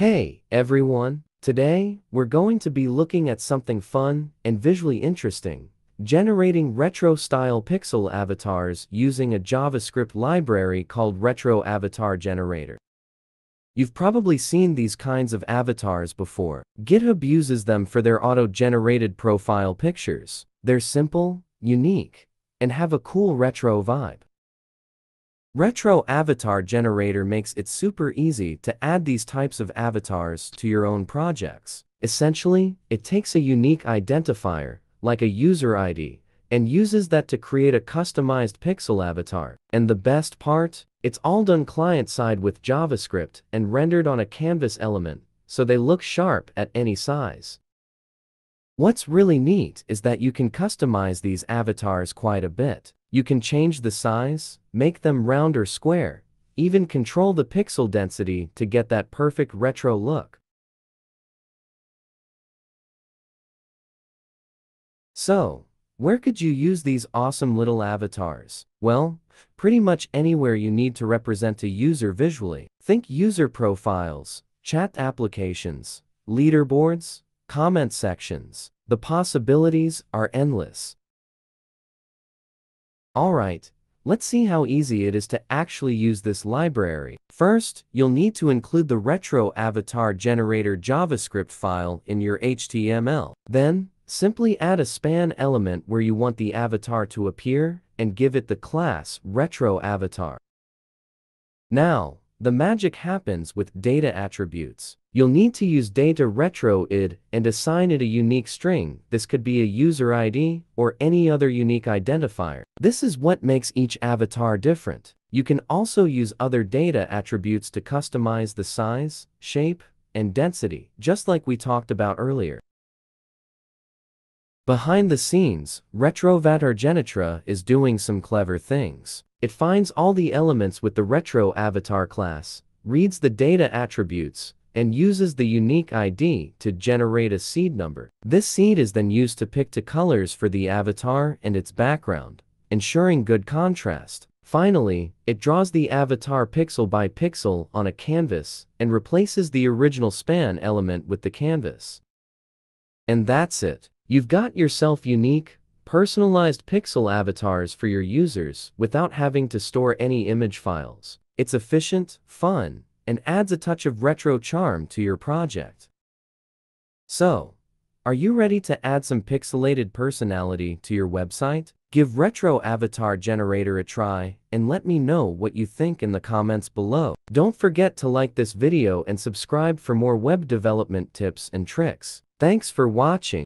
Hey, everyone! Today, we're going to be looking at something fun and visually interesting, generating retro-style pixel avatars using a JavaScript library called Retro Avatar Generator. You've probably seen these kinds of avatars before. GitHub uses them for their auto-generated profile pictures. They're simple, unique, and have a cool retro vibe. Retro Avatar Generator makes it super easy to add these types of avatars to your own projects. Essentially, it takes a unique identifier, like a user ID, and uses that to create a customized pixel avatar. And the best part? It's all done client-side with JavaScript and rendered on a canvas element, so they look sharp at any size. What's really neat is that you can customize these avatars quite a bit. You can change the size, make them round or square, even control the pixel density to get that perfect retro look. So, where could you use these awesome little avatars? Well, pretty much anywhere you need to represent a user visually. Think user profiles, chat applications, leaderboards, comment sections. The possibilities are endless. Alright, let's see how easy it is to actually use this library. First, you'll need to include the Retro Avatar Generator JavaScript file in your HTML. Then, simply add a span element where you want the avatar to appear and give it the class Retro Avatar. Now, the magic happens with data attributes. You'll need to use data retro id and assign it a unique string. This could be a user ID or any other unique identifier. This is what makes each avatar different. You can also use other data attributes to customize the size, shape, and density, just like we talked about earlier. Behind the scenes, Retro Avatar Generator is doing some clever things. It finds all the elements with the Retro Avatar class, reads the data attributes, and uses the unique ID to generate a seed number. This seed is then used to pick the colors for the avatar and its background, ensuring good contrast. Finally, it draws the avatar pixel by pixel on a canvas and replaces the original span element with the canvas. And that's it. You've got yourself unique, personalized pixel avatars for your users without having to store any image files. It's efficient, fun, and adds a touch of retro charm to your project. So, are you ready to add some pixelated personality to your website? Give Retro Avatar Generator a try and let me know what you think in the comments below. Don't forget to like this video and subscribe for more web development tips and tricks. Thanks for watching.